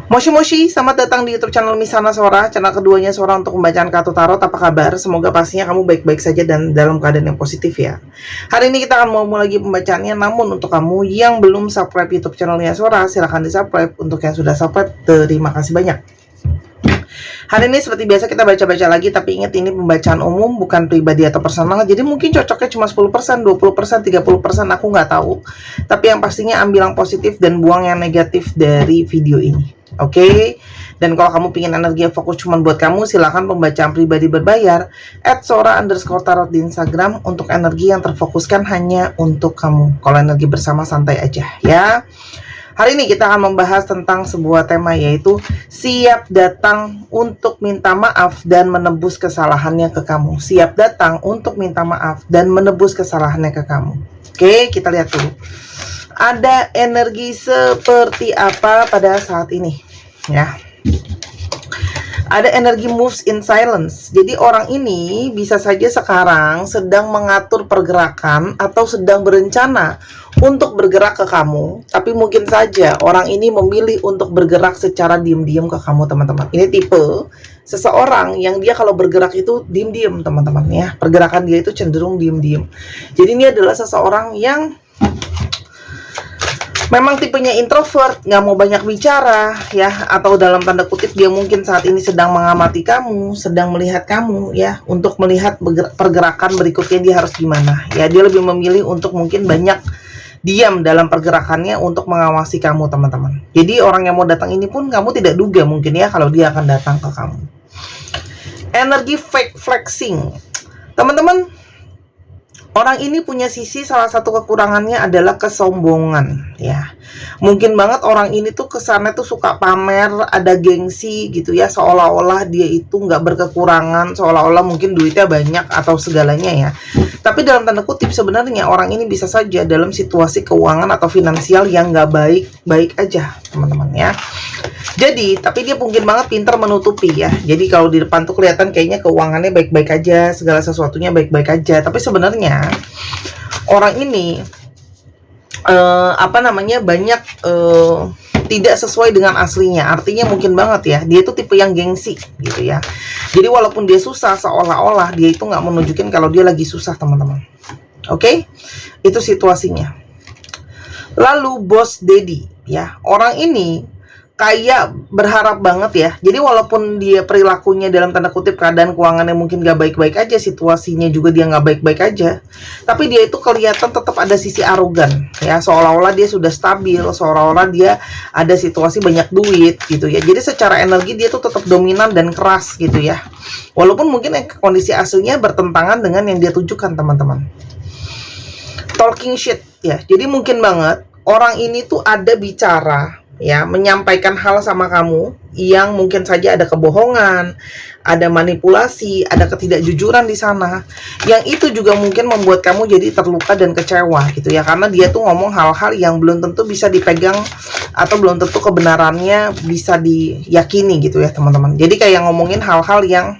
Moshi Moshi, selamat datang di YouTube channel Misana Sora, channel keduanya Sora untuk pembacaan kartu tarot. Apa kabar? Semoga pastinya kamu baik-baik saja dan dalam keadaan yang positif ya. Hari ini kita akan mau lagi pembacaannya, namun untuk kamu yang belum subscribe YouTube channelnya Sora, silahkan di subscribe. Untuk yang sudah subscribe, terima kasih banyak. Hari ini seperti biasa kita baca-baca lagi, tapi ingat ini pembacaan umum, bukan pribadi atau personal. Jadi mungkin cocoknya cuma 10%, 20%, 30%, aku nggak tahu. Tapi yang pastinya ambil yang positif dan buang yang negatif dari video ini. Oke? Dan kalau kamu pingin energi yang fokus cuma buat kamu, silakan pembacaan pribadi berbayar @sora_tarot di Instagram untuk energi yang terfokuskan hanya untuk kamu. Kalau energi bersama santai aja ya. Hari ini kita akan membahas tentang sebuah tema, yaitu siap datang untuk minta maaf dan menebus kesalahannya ke kamu. Siap datang untuk minta maaf dan menebus kesalahannya ke kamu. Oke, kita lihat dulu. Ada energi seperti apa pada saat ini? Ya. Ada energi moves in silence. Jadi orang ini bisa saja sekarang sedang mengatur pergerakan atau sedang berencana untuk bergerak ke kamu. Tapi mungkin saja orang ini memilih untuk bergerak secara diam-diam ke kamu, teman-teman. Ini tipe seseorang yang dia kalau bergerak itu diam-diam, teman-teman ya. Pergerakan dia itu cenderung diam-diam. Jadi ini adalah seseorang yang memang tipenya introvert, nggak mau banyak bicara ya, atau dalam tanda kutip dia mungkin saat ini sedang mengamati kamu, sedang melihat kamu ya, untuk melihat pergerakan berikutnya dia harus gimana ya. Dia lebih memilih untuk mungkin banyak diam dalam pergerakannya untuk mengawasi kamu, teman-teman. Jadi orang yang mau datang ini pun kamu tidak duga mungkin ya kalau dia akan datang ke kamu. Energi fake flexing, teman-teman. Orang ini punya sisi, salah satu kekurangannya adalah kesombongan ya. Mungkin banget orang ini tuh kesannya tuh suka pamer, ada gengsi gitu ya, seolah-olah dia itu nggak berkekurangan, seolah-olah mungkin duitnya banyak atau segalanya ya. Tapi dalam tanda kutip sebenarnya orang ini bisa saja dalam situasi keuangan atau finansial yang nggak baik-baik aja, teman-teman ya. Jadi, tapi dia mungkin banget pintar menutupi ya. Jadi kalau di depan tuh kelihatan kayaknya keuangannya baik-baik aja, segala sesuatunya baik-baik aja. Tapi sebenarnya orang ini banyak tidak sesuai dengan aslinya. Artinya mungkin banget ya, dia itu tipe yang gengsi gitu ya. Jadi walaupun dia susah, seolah-olah dia itu nggak menunjukin kalau dia lagi susah, teman-teman. Oke? Itu situasinya. Lalu bos daddy ya. Orang ini kayak berharap banget ya. Jadi walaupun dia perilakunya dalam tanda kutip keadaan keuangannya mungkin gak baik-baik aja, situasinya juga dia gak baik-baik aja, tapi dia itu kelihatan tetap ada sisi arogan ya, seolah-olah dia sudah stabil, seolah-olah dia ada situasi banyak duit gitu ya. Jadi secara energi dia tuh tetap dominan dan keras gitu ya, walaupun mungkin kondisi aslinya bertentangan dengan yang dia tunjukkan, teman-teman. Talking shit ya. Jadi mungkin banget orang ini tuh ada bicara ya, menyampaikan hal sama kamu yang mungkin saja ada kebohongan, ada manipulasi, ada ketidakjujuran di sana. Yang itu juga mungkin membuat kamu jadi terluka dan kecewa gitu ya, karena dia tuh ngomong hal-hal yang belum tentu bisa dipegang atau belum tentu kebenarannya bisa diyakini gitu ya, teman-teman. Jadi kayak ngomongin hal-hal yang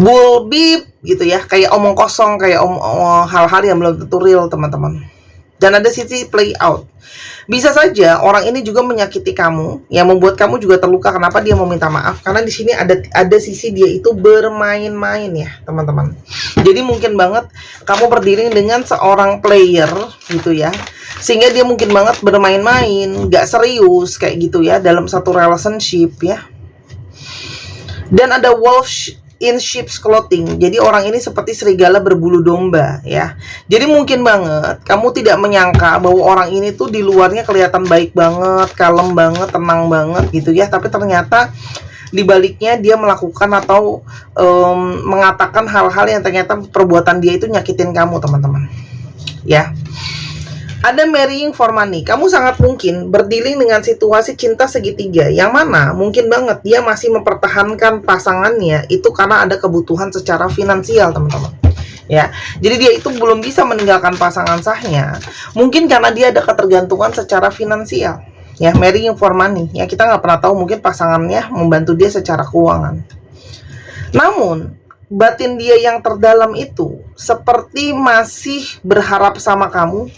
bulbib gitu ya, kayak omong kosong, kayak hal-hal yang belum tentu real, teman-teman. Dan ada sisi play out. Bisa saja orang ini juga menyakiti kamu, yang membuat kamu juga terluka. Kenapa dia mau minta maaf? Karena di sini ada sisi dia itu bermain-main ya, teman-teman. Jadi mungkin banget kamu berdiri dengan seorang player gitu ya, sehingga dia mungkin banget bermain-main, gak serius kayak gitu ya dalam satu relationship ya. Dan ada wolf in sheep's clothing. Jadi orang ini seperti serigala berbulu domba ya. Jadi mungkin banget kamu tidak menyangka bahwa orang ini tuh di luarnya kelihatan baik banget, kalem banget, tenang banget gitu ya. Tapi ternyata di baliknya dia melakukan atau mengatakan hal-hal yang ternyata perbuatan dia itu nyakitin kamu, teman-teman. Ya. Ada marrying for money. Kamu sangat mungkin berdealing dengan situasi cinta segitiga, yang mana mungkin banget dia masih mempertahankan pasangannya itu karena ada kebutuhan secara finansial, teman-teman. Ya, jadi dia itu belum bisa meninggalkan pasangan sahnya, mungkin karena dia ada ketergantungan secara finansial. Ya, marrying for money. Ya, kita nggak pernah tahu, mungkin pasangannya membantu dia secara keuangan. Namun batin dia yang terdalam itu seperti masih berharap sama kamu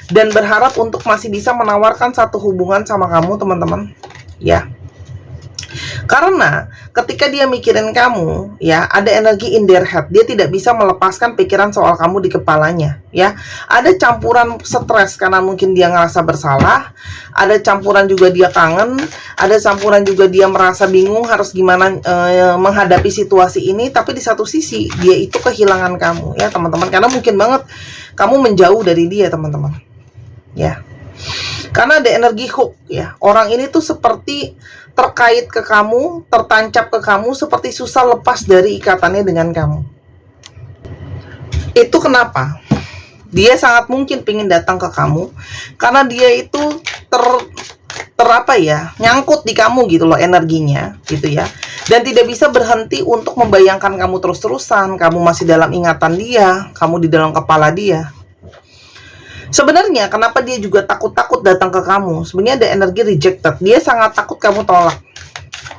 dan berharap untuk masih bisa menawarkan satu hubungan sama kamu, teman-teman. ya. Karena ketika dia mikirin kamu, ya, ada energi in their head. Dia tidak bisa melepaskan pikiran soal kamu di kepalanya, ya. Ada campuran stres karena mungkin dia ngerasa bersalah, ada campuran juga dia kangen, ada campuran juga dia merasa bingung harus gimana menghadapi situasi ini. Tapi di satu sisi dia itu kehilangan kamu, ya teman-teman. Karena mungkin banget kamu menjauh dari dia, teman-teman, ya. Karena ada energi hook, ya. Orang ini tuh seperti terkait ke kamu, tertancap ke kamu, seperti susah lepas dari ikatannya dengan kamu. Itu kenapa? Dia sangat mungkin pengen datang ke kamu karena dia itu nyangkut di kamu gitu loh energinya, gitu ya. Dan tidak bisa berhenti untuk membayangkan kamu terus-terusan, kamu masih dalam ingatan dia, kamu di dalam kepala dia. Sebenarnya kenapa dia juga takut-takut datang ke kamu? Sebenarnya ada energi rejected. Dia sangat takut kamu tolak.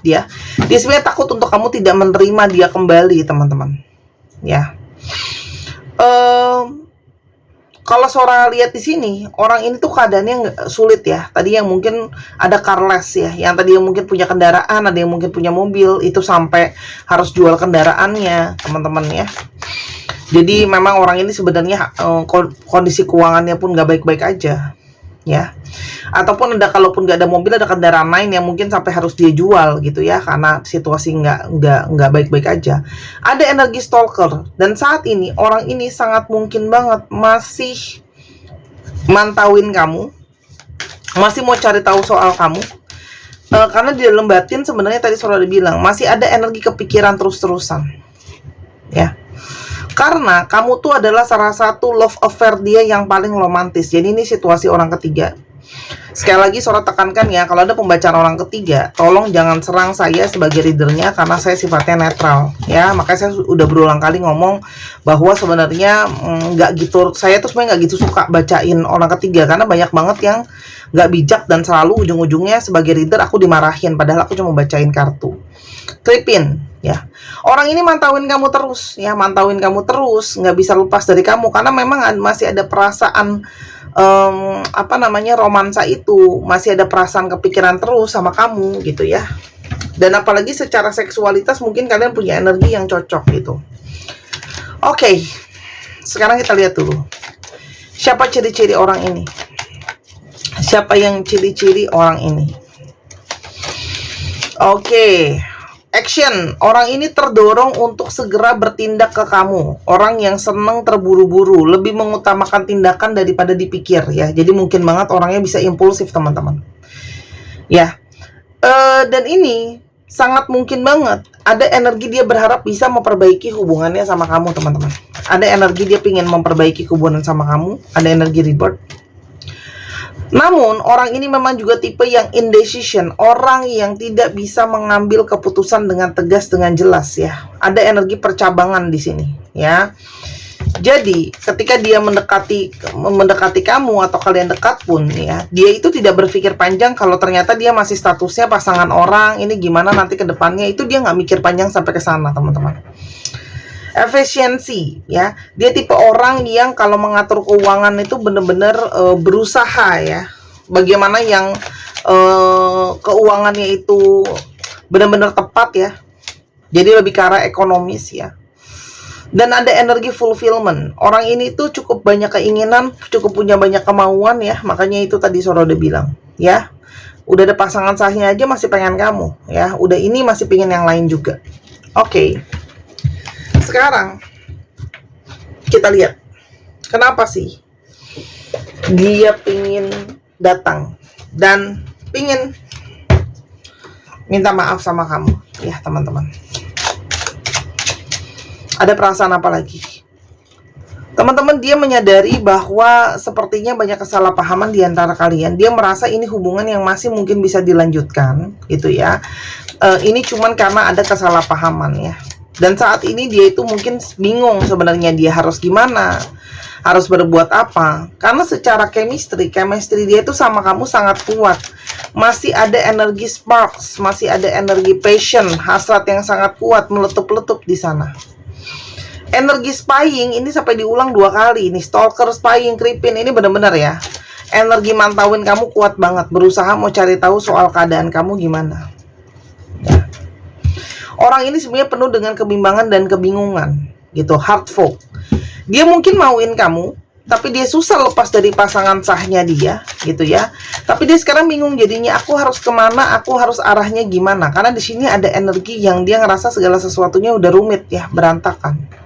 Dia sebenarnya takut untuk kamu tidak menerima dia kembali, teman-teman. Ya. Kalau seorang lihat di sini, orang ini tuh keadaannya sulit ya. Tadi yang mungkin ada carless ya, yang tadi yang mungkin punya kendaraan, ada yang mungkin punya mobil, itu sampai harus jual kendaraannya, teman-teman ya. Jadi memang orang ini sebenarnya kondisi keuangannya pun nggak baik-baik aja, ya. Ataupun kalaupun nggak ada mobil, ada kendaraan lain yang mungkin sampai harus dia jual gitu ya, karena situasi nggak baik-baik aja. Ada energi stalker, dan saat ini orang ini sangat mungkin banget masih mantauin kamu, masih mau cari tahu soal kamu. Karena di dalam batin sebenarnya tadi sudah dibilang masih ada energi kepikiran terus-terusan, ya. Karena kamu tuh adalah salah satu love affair dia yang paling romantis. Jadi ini situasi orang ketiga. Sekali lagi Sora tekankan ya, kalau ada pembacaan orang ketiga, tolong jangan serang saya sebagai readernya karena saya sifatnya netral ya. Makanya saya udah berulang kali ngomong bahwa sebenarnya nggak gitu, saya tuh sebenarnya nggak gitu suka bacain orang ketiga karena banyak banget yang nggak bijak dan selalu ujung-ujungnya sebagai reader aku dimarahin padahal aku cuma bacain kartu. Kripin ya, orang ini mantauin kamu terus ya, nggak bisa lepas dari kamu karena memang masih ada perasaan romansa itu, masih ada perasaan kepikiran terus sama kamu gitu ya. Dan apalagi secara seksualitas mungkin kalian punya energi yang cocok gitu. Oke, sekarang kita lihat dulu siapa ciri-ciri orang ini, siapa yang ciri-ciri orang ini. Oke. Action, orang ini terdorong untuk segera bertindak ke kamu. Orang yang senang terburu-buru, lebih mengutamakan tindakan daripada dipikir ya. Jadi mungkin banget orangnya bisa impulsif, teman-teman. Ya. Dan ini sangat mungkin banget ada energi dia berharap bisa memperbaiki hubungannya sama kamu, teman-teman. Ada energi dia ingin memperbaiki hubungan sama kamu, ada energi rebirth. Namun, orang ini memang juga tipe yang indecision, orang yang tidak bisa mengambil keputusan dengan tegas, dengan jelas ya. Ada energi percabangan di sini, ya. Jadi, ketika dia mendekati kamu atau kalian dekat pun ya, dia itu tidak berpikir panjang kalau ternyata dia masih statusnya pasangan orang, ini gimana nanti ke depannya, itu dia nggak mikir panjang sampai ke sana, teman-teman. Efisiensi ya, dia tipe orang yang kalau mengatur keuangan itu benar-benar berusaha ya, bagaimana yang keuangannya itu benar-benar tepat ya, jadi lebih ke arah ekonomis ya. Dan ada energi fulfillment, orang ini tuh cukup banyak keinginan, cukup punya banyak kemauan ya, makanya itu tadi Sora udah bilang ya, udah ada pasangan sahnya aja masih pengen kamu ya, udah ini masih pengen yang lain juga. Oke. Sekarang kita lihat kenapa sih dia pingin datang dan pingin minta maaf sama kamu ya, teman-teman. Ada perasaan apa lagi? Teman-teman, dia menyadari bahwa sepertinya banyak kesalahpahaman di antara kalian. Dia merasa ini hubungan yang masih mungkin bisa dilanjutkan gitu ya. Ini cuman karena ada kesalahpahaman ya. Dan saat ini dia itu mungkin bingung sebenarnya dia harus gimana, harus berbuat apa. Karena secara chemistry dia itu sama kamu sangat kuat. Masih ada energi sparks, masih ada energi passion, hasrat yang sangat kuat meletup-letup di sana. Energi spying ini sampai diulang 2 kali. Ini stalker, spying, creeping, ini benar-benar ya. Energi mantauin kamu kuat banget, berusaha mau cari tahu soal keadaan kamu gimana. Ya. Orang ini sebenarnya penuh dengan kebimbangan dan kebingungan, gitu, hurtful. Dia mungkin mauin kamu, tapi dia susah lepas dari pasangan sahnya dia, gitu ya. Tapi dia sekarang bingung jadinya, aku harus kemana, aku harus arahnya gimana. Karena di sini ada energi yang dia ngerasa segala sesuatunya udah rumit ya, berantakan.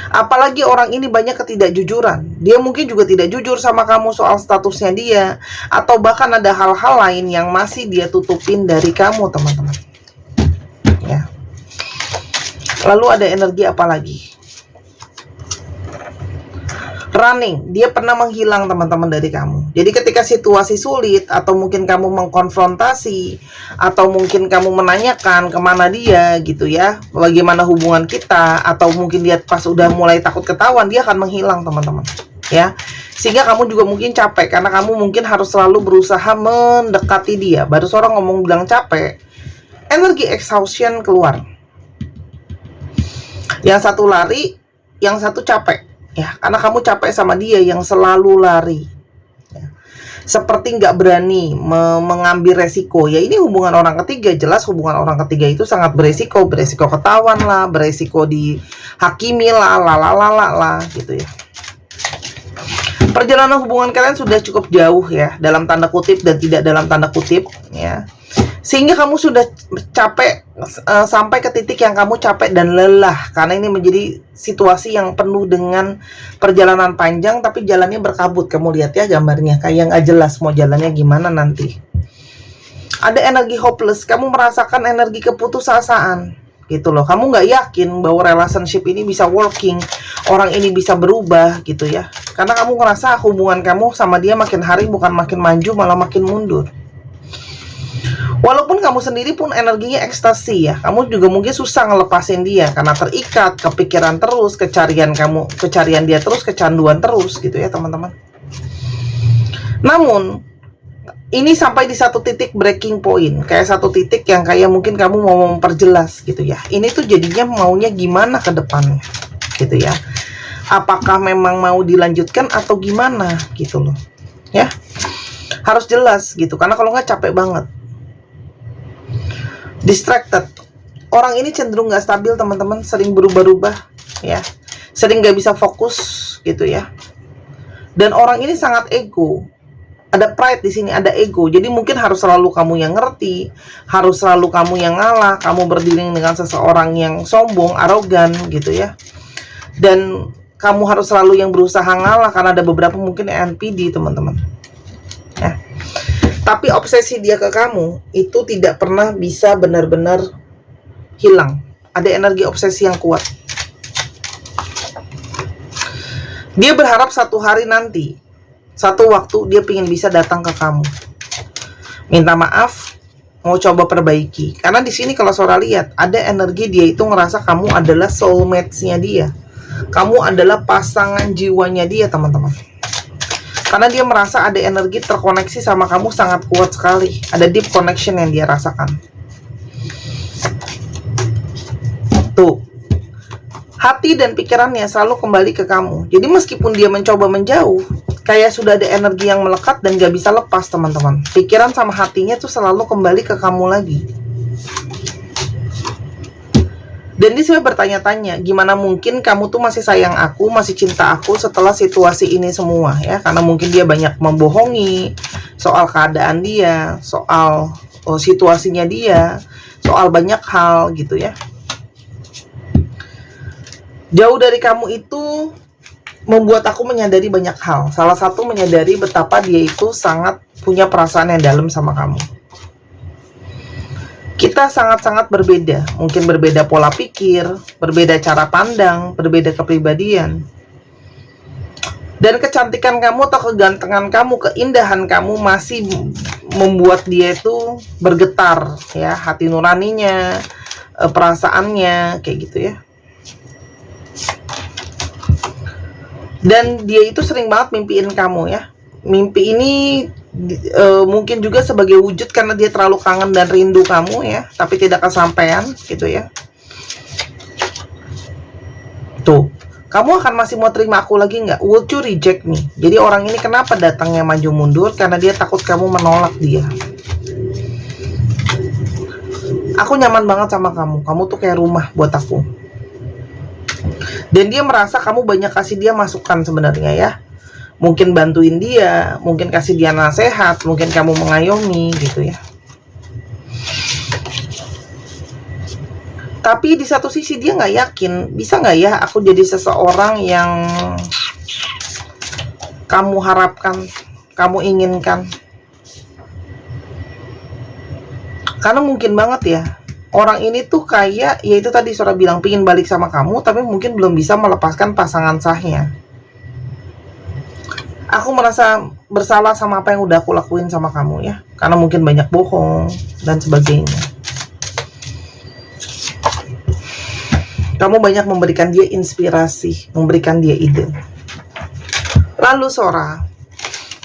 Apalagi orang ini banyak ketidakjujuran. Dia mungkin juga tidak jujur sama kamu soal statusnya dia, atau bahkan ada hal-hal lain yang masih dia tutupin dari kamu, teman-teman. Ya. Lalu ada energi apa lagi? Running, dia pernah menghilang, teman-teman, dari kamu. Jadi ketika situasi sulit, atau mungkin kamu mengkonfrontasi, atau mungkin kamu menanyakan kemana dia, gitu ya, bagaimana hubungan kita, atau mungkin dia pas udah mulai takut ketahuan, dia akan menghilang, teman-teman, ya. Sehingga kamu juga mungkin capek, karena kamu mungkin harus selalu berusaha mendekati dia. Baru seorang ngomong bilang capek, energi exhaustion keluar. Yang satu lari, yang satu capek. Ya, karena kamu capek sama dia yang selalu lari, ya. Seperti nggak berani mengambil resiko. Ya, ini hubungan orang ketiga. Jelas hubungan orang ketiga itu sangat beresiko. Beresiko ketahuan lah, beresiko dihakimi lah, gitu ya. Perjalanan hubungan kalian sudah cukup jauh ya, dalam tanda kutip dan tidak dalam tanda kutip, ya. Sehingga kamu sudah capek, sampai ke titik yang kamu capek dan lelah. Karena ini menjadi situasi yang penuh dengan perjalanan panjang, tapi jalannya berkabut. Kamu lihat ya gambarnya, kayak nggak jelas mau jalannya gimana nanti. Ada energi hopeless, kamu merasakan energi keputusasaan, gitu loh. Kamu nggak yakin bahwa relationship ini bisa working, orang ini bisa berubah, gitu ya. Karena kamu ngerasa hubungan kamu sama dia makin hari bukan makin maju, malah makin mundur. Walaupun kamu sendiri pun energinya ekstasi ya, kamu juga mungkin susah ngelepasin dia karena terikat, kepikiran terus, kecarian dia terus, kecanduan terus, gitu ya, teman-teman. Namun ini sampai di satu titik breaking point, kayak satu titik yang kayak mungkin kamu mau memperjelas, gitu ya. Ini tuh jadinya maunya gimana ke depannya, gitu ya. Apakah memang mau dilanjutkan atau gimana, gitu loh, ya. Harus jelas gitu, karena kalau nggak capek banget. Distracted, orang ini cenderung nggak stabil, teman-teman, sering berubah-ubah, ya, sering nggak bisa fokus, gitu ya. Dan orang ini sangat ego, ada pride di sini, ada ego. Jadi mungkin harus selalu kamu yang ngerti, harus selalu kamu yang ngalah, kamu berdiri dengan seseorang yang sombong, arogan, gitu ya. Dan kamu harus selalu yang berusaha ngalah karena ada beberapa mungkin NPD, teman-teman. Ya. Tapi obsesi dia ke kamu itu tidak pernah bisa benar-benar hilang. Ada energi obsesi yang kuat. Dia berharap satu hari nanti, satu waktu dia ingin bisa datang ke kamu, minta maaf, mau coba perbaiki. Karena di sini kalau Sora lihat, ada energi dia itu ngerasa kamu adalah soulmate-nya dia. Kamu adalah pasangan jiwanya dia, teman-teman. Karena dia merasa ada energi terkoneksi sama kamu sangat kuat sekali. Ada deep connection yang dia rasakan. Tuh. Hati dan pikirannya selalu kembali ke kamu. Jadi meskipun dia mencoba menjauh, kayak sudah ada energi yang melekat dan gak bisa lepas, teman-teman. Pikiran sama hatinya tuh selalu kembali ke kamu lagi. Dan dia sebenarnya bertanya-tanya, gimana mungkin kamu tuh masih sayang aku, masih cinta aku setelah situasi ini semua, ya. Karena mungkin dia banyak membohongi soal keadaan dia, soal situasinya dia, soal banyak hal, gitu ya. Jauh dari kamu itu membuat aku menyadari banyak hal. Salah satu menyadari betapa dia itu sangat punya perasaan yang dalam sama kamu. Kita sangat-sangat berbeda, mungkin berbeda pola pikir, berbeda cara pandang, berbeda kepribadian. Dan kecantikan kamu atau kegantengan kamu, keindahan kamu masih membuat dia itu bergetar, ya, hati nuraninya, perasaannya, kayak gitu ya. Dan dia itu sering banget mimpiin kamu, ya. Mimpi ini mungkin juga sebagai wujud karena dia terlalu kangen dan rindu kamu, ya, tapi tidak kesampaian, gitu ya. Tuh, Kamu akan masih mau terima aku lagi nggak? Would you reject me? Jadi orang ini kenapa datangnya maju mundur? Karena dia takut kamu menolak dia. Aku nyaman banget sama kamu. Kamu tuh kayak rumah buat aku. Dan dia merasa kamu banyak kasih dia masukan sebenarnya ya. Mungkin bantuin dia, mungkin kasih dia nasihat, mungkin kamu mengayomi gitu ya. Tapi di satu sisi dia nggak yakin, bisa nggak ya aku jadi seseorang yang kamu harapkan, kamu inginkan. Karena mungkin banget ya, orang ini tuh kayak, ya itu tadi Sora bilang, pingin balik sama kamu, tapi mungkin belum bisa melepaskan pasangan sahnya. Aku merasa bersalah sama apa yang udah aku lakuin sama kamu ya, karena mungkin banyak bohong dan sebagainya. Kamu banyak memberikan dia inspirasi, memberikan dia ide. Lalu Sora,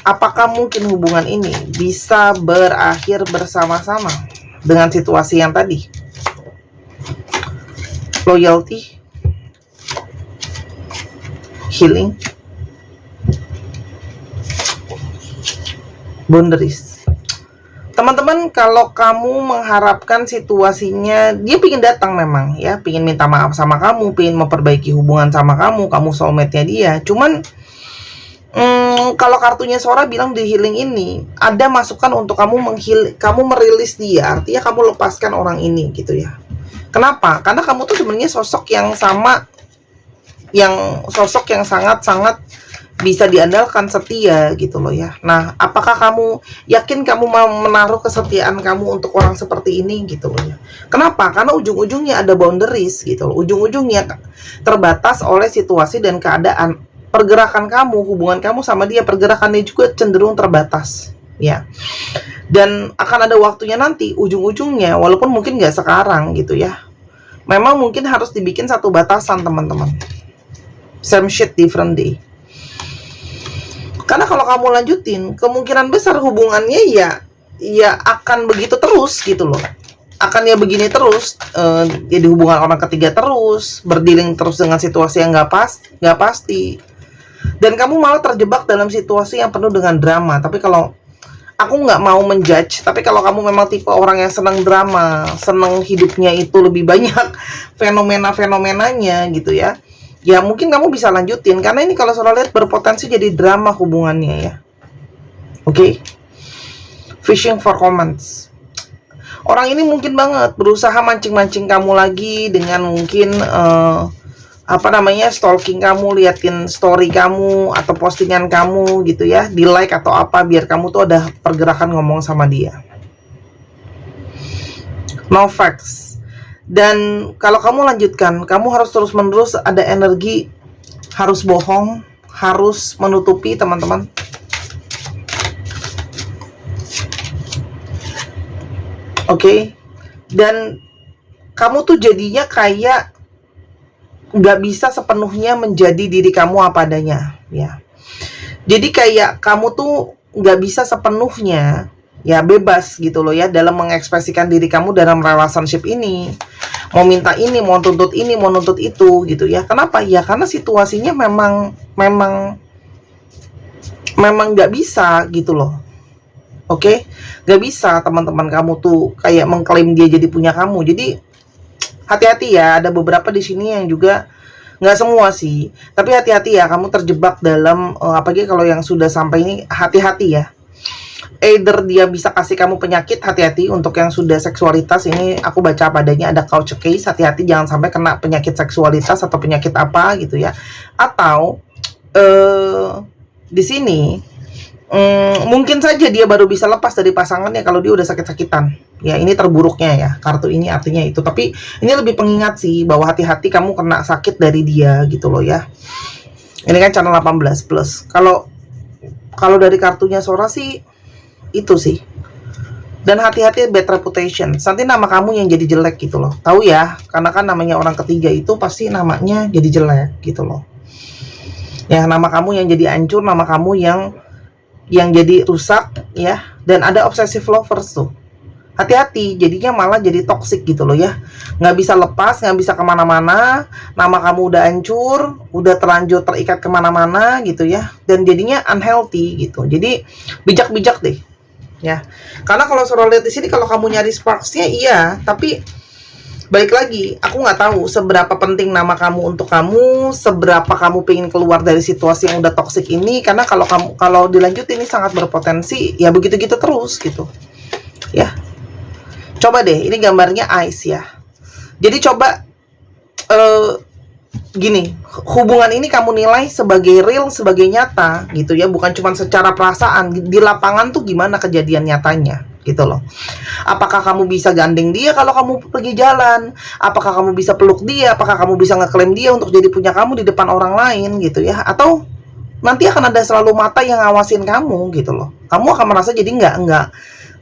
apakah mungkin hubungan ini bisa berakhir bersama-sama dengan situasi yang tadi? Loyalty, healing, boundaries. Teman-teman, kalau kamu mengharapkan situasinya, dia pingin datang memang ya, pingin minta maaf sama kamu, pingin memperbaiki hubungan sama kamu soulmate-nya dia. Cuman kalau kartunya Sora bilang di healing ini ada masukan untuk kamu merilis dia, artinya kamu lepaskan orang ini gitu ya. Kenapa? Karena kamu tuh sebenarnya sosok yang sangat-sangat bisa diandalkan, setia gitu loh ya. Nah, apakah kamu yakin kamu mau menaruh kesetiaan kamu untuk orang seperti ini gitu loh ya. Kenapa? Karena ujung-ujungnya ada boundaries gitu loh. Ujung-ujungnya terbatas oleh situasi dan keadaan. Pergerakan kamu, hubungan kamu sama dia, pergerakannya juga cenderung terbatas ya. Dan akan ada waktunya nanti, ujung-ujungnya, walaupun mungkin nggak sekarang gitu ya, memang mungkin harus dibikin satu batasan teman-teman. Same shit different day. Karena kalau kamu lanjutin, kemungkinan besar hubungannya ya akan begitu terus gitu loh. Akan ya begini terus, jadi hubungan orang ketiga terus, berdealing terus dengan situasi yang nggak pasti. Dan kamu malah terjebak dalam situasi yang penuh dengan drama. Tapi kalau aku nggak mau menjudge, tapi kalau kamu memang tipe orang yang senang drama, senang hidupnya itu lebih banyak fenomena-fenomenanya gitu ya, ya mungkin kamu bisa lanjutin. Karena ini kalau Sora lihat berpotensi jadi drama hubungannya ya. Oke? Fishing for comments. Orang ini mungkin banget berusaha mancing-mancing kamu lagi dengan mungkin stalking kamu, liatin story kamu atau postingan kamu gitu ya, di like atau apa, biar kamu tuh ada pergerakan ngomong sama dia. No facts. Dan kalau kamu lanjutkan, kamu harus terus-menerus ada energi, harus bohong, harus menutupi teman-teman. Oke? Dan kamu tuh jadinya kayak nggak bisa sepenuhnya menjadi diri kamu apa adanya ya. Jadi kayak kamu tuh nggak bisa sepenuhnya ya bebas gitu loh ya dalam mengekspresikan diri kamu dalam relationship ini. Mau minta ini, mau tuntut ini, mau nuntut itu gitu ya. Kenapa? Ya karena situasinya memang nggak bisa gitu loh. Oke? Nggak bisa teman-teman kamu tuh kayak mengklaim dia jadi punya kamu. Jadi hati-hati ya, ada beberapa di sini yang juga, nggak semua sih, tapi hati-hati ya, kamu terjebak dalam apalagi kalau yang sudah sampai ini, hati-hati ya. Either dia bisa kasih kamu penyakit, hati-hati. Untuk yang sudah seksualitas ini aku baca padanya ada couch case, hati-hati jangan sampai kena penyakit seksualitas atau penyakit apa gitu ya. Atau di sini mungkin saja dia baru bisa lepas dari pasangannya kalau dia udah sakit-sakitan. Ya ini terburuknya ya, kartu ini artinya itu. Tapi ini lebih pengingat sih bahwa hati-hati kamu kena sakit dari dia gitu loh ya. Ini kan channel 18 plus. Kalau dari kartunya Sora sih itu sih. Dan hati-hati bad reputation. Nanti nama kamu yang jadi jelek gitu loh. Tahu ya, karena kan namanya orang ketiga itu pasti namanya jadi jelek gitu loh. Ya nama kamu yang jadi hancur, nama kamu yang jadi rusak ya. Dan ada obsessive lovers tuh. hati-hati, jadinya malah jadi toksik gitu loh ya. Nggak bisa lepas, nggak bisa kemana-mana, nama kamu udah hancur, udah terlanjur terikat kemana-mana gitu ya, dan jadinya unhealthy gitu. Jadi bijak-bijak deh ya. Karena kalau Sora lihat di sini, kalau kamu nyari sparksnya iya, tapi balik lagi, aku nggak tahu seberapa penting nama kamu untuk kamu, seberapa kamu pengen keluar dari situasi yang udah toksik ini. Karena kalau dilanjutin ini sangat berpotensi ya begitu-gitu terus gitu ya. Coba deh, ini gambarnya ice ya. Jadi coba gini, hubungan ini kamu nilai sebagai real, sebagai nyata gitu ya, bukan cuma secara perasaan. Di lapangan tuh gimana kejadian nyatanya gitu loh. Apakah kamu bisa gandeng dia kalau kamu pergi jalan? Apakah kamu bisa peluk dia? Apakah kamu bisa ngeklaim dia untuk jadi punya kamu di depan orang lain gitu ya? Atau nanti akan ada selalu mata yang ngawasin kamu gitu loh. Kamu akan merasa jadi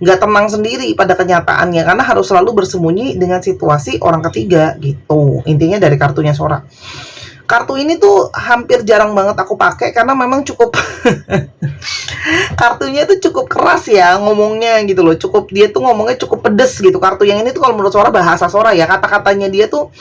nggak tenang sendiri pada kenyataannya, karena harus selalu bersembunyi dengan situasi orang ketiga gitu. Intinya dari kartunya Sora. Kartu ini tuh hampir jarang banget aku pakai karena memang cukup kartunya itu cukup keras ya ngomongnya gitu loh. Dia tuh ngomongnya cukup pedes gitu. Kartu yang ini tuh kalau menurut Sora, bahasa Sora ya, kata-katanya dia tuh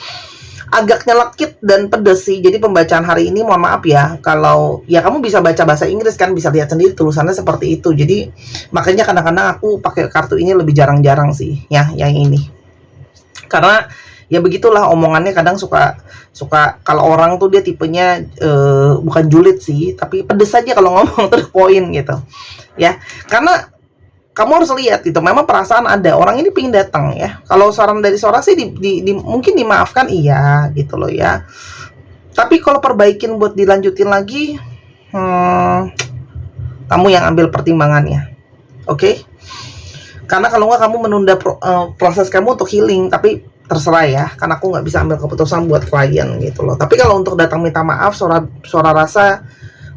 agak nyelekit dan pedes sih. Jadi pembacaan hari ini mohon maaf ya, kalau ya kamu bisa baca bahasa Inggris kan, bisa lihat sendiri tulisannya seperti itu. Jadi makanya kadang-kadang aku pakai kartu ini lebih jarang-jarang sih ya, yang ini. Karena ya begitulah omongannya, kadang suka kalau orang tuh dia tipenya bukan julid sih, tapi pedes aja kalau ngomong terus poin gitu ya. Karena kamu harus lihat gitu, memang perasaan ada, orang ini pengen datang ya. Kalau saran dari Sora sih mungkin dimaafkan iya gitu loh ya. Tapi kalau perbaikin buat dilanjutin lagi, kamu yang ambil pertimbangannya, oke? Karena kalau nggak kamu menunda proses kamu untuk healing, tapi terserah ya, karena aku nggak bisa ambil keputusan buat klien gitu loh. Tapi kalau untuk datang minta maaf, Sora rasa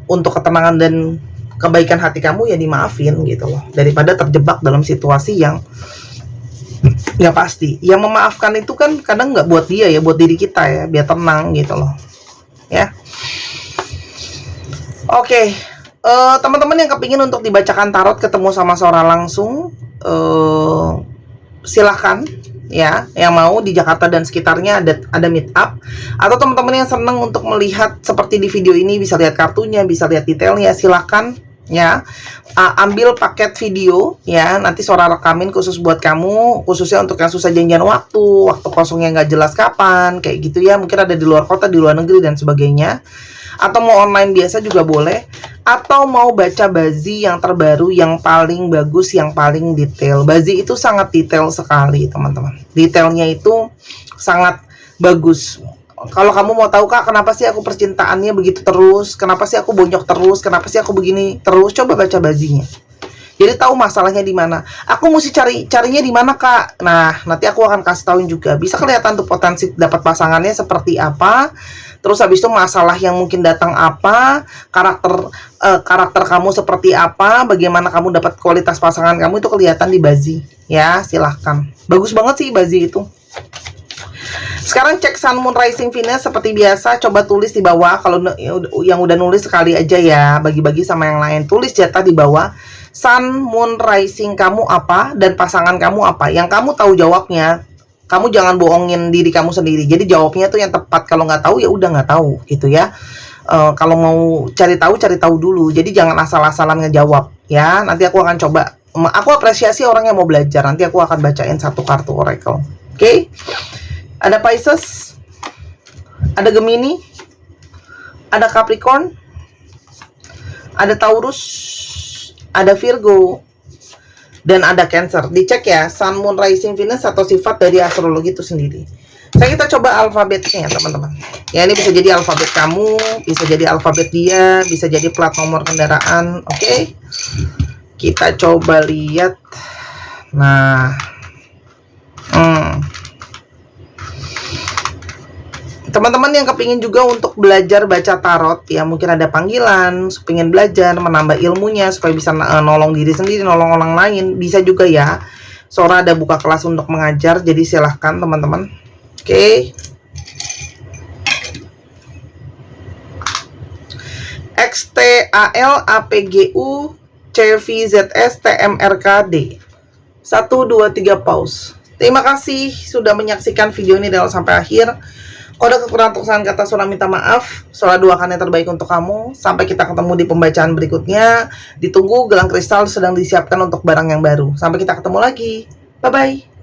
untuk ketenangan dan kebaikan hati kamu ya dimaafin gitu loh, daripada terjebak dalam situasi yang nggak pasti. Yang memaafkan itu kan kadang nggak buat dia ya, buat diri kita ya, biar tenang gitu loh ya. Oke, teman-teman yang kepingin untuk dibacakan tarot, ketemu sama Sora langsung, silahkan ya. Yang mau di Jakarta dan sekitarnya ada meet up, atau teman-teman yang seneng untuk melihat seperti di video ini, bisa lihat kartunya, bisa lihat detailnya, silahkan ya. Ambil paket video ya, nanti Sora rekamin khusus buat kamu, khususnya untuk yang susah janjian waktu kosongnya nggak jelas kapan kayak gitu ya, mungkin ada di luar kota, di luar negeri dan sebagainya, atau mau online biasa juga boleh, atau mau baca Bazi yang terbaru, yang paling bagus, yang paling detail. Bazi itu sangat detail sekali teman-teman, detailnya itu sangat bagus. Kalau kamu mau tahu, Kak, kenapa sih aku percintaannya begitu terus, kenapa sih aku bonyok terus, kenapa sih aku begini terus, coba baca Bazinya. Jadi tahu masalahnya di mana. Aku mesti carinya di mana, Kak. Nah, nanti aku akan kasih tahuin juga. Bisa kelihatan tuh potensi dapat pasangannya seperti apa. Terus habis itu masalah yang mungkin datang apa, karakter kamu seperti apa, bagaimana kamu dapat kualitas pasangan kamu, itu kelihatan di Bazi. Ya, silahkan. Bagus banget sih Bazi itu. Sekarang cek Sun Moon Rising Venus seperti biasa, coba tulis di bawah. Kalau yang udah nulis sekali aja ya, bagi-bagi sama yang lain. Tulis jatah di bawah, Sun Moon Rising kamu apa dan pasangan kamu apa. Yang kamu tahu jawabnya, kamu jangan bohongin diri kamu sendiri. Jadi jawabnya tuh yang tepat. Kalau nggak tahu ya udah nggak tahu gitu ya. Kalau mau cari tahu dulu. Jadi jangan asal-asalan ngejawab ya. Nanti aku akan coba. Aku apresiasi orang yang mau belajar. Nanti aku akan bacain satu kartu oracle. Oke? Ada Pisces, ada Gemini, ada Capricorn, ada Taurus, ada Virgo, dan ada Cancer. Dicek ya, Sun, Moon, Rising, Venus atau sifat dari astrologi itu sendiri. Kita coba alfabetnya ya teman-teman. Ya, ini bisa jadi alfabet kamu, bisa jadi alfabet dia, bisa jadi plat nomor kendaraan. Oke? Kita coba lihat. Nah, teman-teman yang kepingin juga untuk belajar baca tarot ya, mungkin ada panggilan, pengen belajar menambah ilmunya supaya bisa nolong diri sendiri, nolong orang lain, bisa juga ya. Sora ada buka kelas untuk mengajar, jadi silahkan teman-teman. Oke. XTAL APGU CVZS TMRKD 1, 2, 3 pause. Terima kasih sudah menyaksikan video ini dari awal sampai akhir. Kalau ada kekurangan atau kesalahan kata, Sora minta maaf. Sora doakan yang terbaik untuk kamu. Sampai kita ketemu di pembacaan berikutnya. Ditunggu gelang kristal sedang disiapkan untuk barang yang baru. Sampai kita ketemu lagi. Bye-bye.